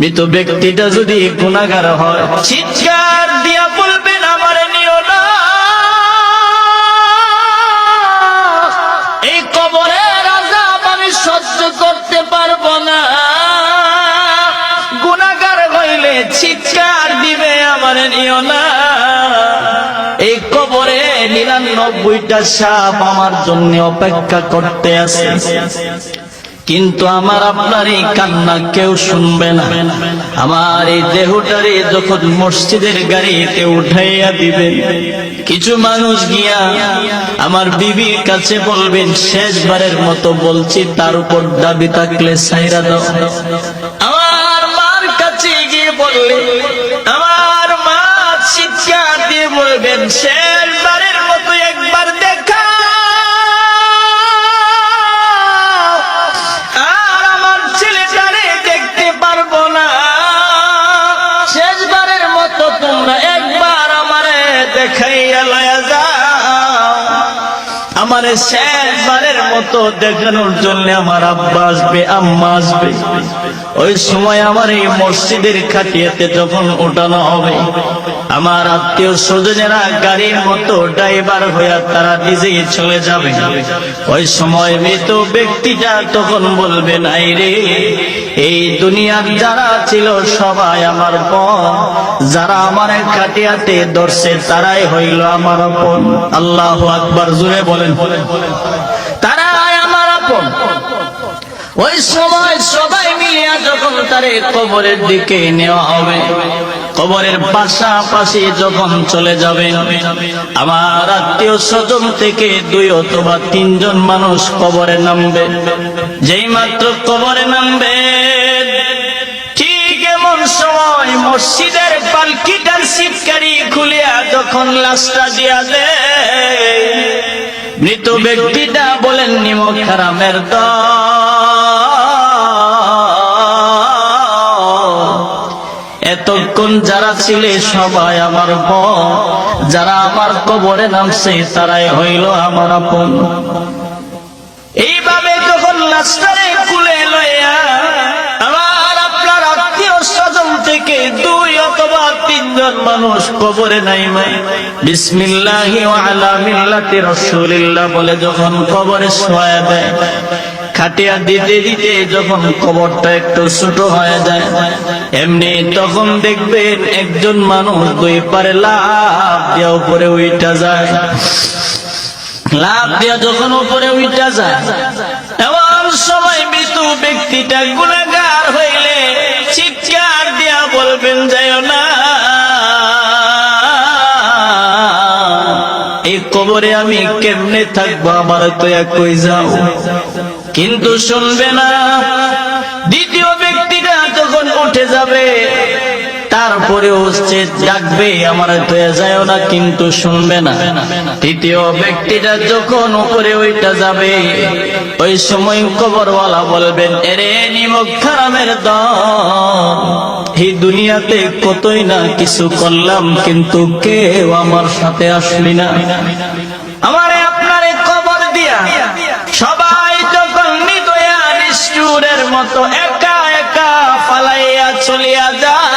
মৃত ব্যক্তিটা যদি গুনাহগার হয়, চিৎকার দিয়া বলবেন আমারে নিও না, এই কবরের আযাব আমি সহ্য করতে পারবো না। গুনাহগার হইলে চিৎকার দিবে আমারে নিও না, এই কবরে 99টা সাপ আমার জন্য অপেক্ষা করতে আছে। কিন্তু আমার আপনার এই কান্না কেউ শুনবে না। আমার এই দেহটারে যখন মসজিদের গাড়িতে উঠাইয়া দিবেন, কিছু মানুষ গিয়া আমার বিবির কাছে বলবেন, শেষবারের মতো বলছি, তার উপর দাবি থাকলে ছাইরা দাও। আমার মার কাছে গিয়ে বললে আমার মা চিৎকার দিয়ে বলবেন, শেষবারের মতো একবার দেখা, আর আমার ছেলেটারে দেখতে পারবো না, শেষবারের মতো তোমরা একবার আমারে দেখাইয়া লয়া যাও। আমারে শেষবারের মতো দেখানোর জন্য আমার আব্বা আসবে, আম্মা আসবে। ওই সময় আমার এই মসজিদের খাটিয়াতে যখন উঠানো হবে, আমার আত্মীয় স্বজনেরা গাড়ির মতো ড্রাইভার হইয়া তারা নিজেই চলে যাবে। ওই সময় মৃত ব্যক্তিটা তখন বলবে, নাই রে, এই দুনিয়ার যারা ছিল সবাই আমার পর, যারা আমার খাটিয়াতে ধরছে তারাই হইল আমার আপন। আল্লাহু আকবার, জোরে বলেন, তারাই আমার আপন। ওই সময় সবাই মিলিয়া যখন তারে কবরের দিকে নেওয়া হবে, কবরের পাশাপাশি যখন চলে যাবেন, আমার আত্মীয় স্বজন থেকে 2 অথবা 3 জন মানুষ কবরে নামবে। যেই মাত্র কবরে নামবে, ঠিক এমন সময় মসজিদের পালকিটার সিটকারি খুলিয়া যখন লাশটা দিয়া দেয়, মৃত ব্যক্তিটা বলেন, নিমক হারামের এতক্ষণ যারা ছিলে সবাই আমার বোন, যারা আমার কবরে নামছে তারাই হইল আমার আপন। এইভাবে যখন লাশটারে কুলে লইয়া আমার আপনার আত্মীয় স্বজন থেকে 2 অথবা 3 জন মানুষ কবরে নাইমে বিসমিল্লাহি ওয়া আলা মিল্লাতি রাসূলিল্লাহ বলে যখন কবরে শোয়া দেয়, খাটিয়া দিতে দিতে যখন কবরটা একটু ছোট হয়ে যায়, এমনি তখন দেখবেন একজন মানুষ 2 পারে লাফ দিয়ে উপরে উঠা যায়। লাফ দিয়ে যখন উপরে উঠা যায়, এমন সময় মৃত ব্যক্তিটা গুনাহগার হইলে চিৎকার দিয়া বলবেন, যাইও না, এই কবরে আমি কেমনে থাকবো, আমার তো কই যাও। কিন্তু শুনবে না। দ্বিতীয় ব্যক্তিটা যখন উঠে যাবে, তারপরেও সে ডাকবে, আমার তো যায়ও না, কিন্তু শুনবে না। তৃতীয় ব্যক্তিটা যখন উপরে উঠে যাবে, ওই সময় কবরওয়ালা বলবেন, এরে নিমক হারামের দল, এই দুনিয়াতে কতই না কিছু করলাম, কিন্তু কেউ আমার সাথে আসলি না। আমারে আপনারে কবর দিয়া সবাই যখন নিদয়া নিষ্ঠুরের মতো একা একা পালাইয়া চলিয়া যায়,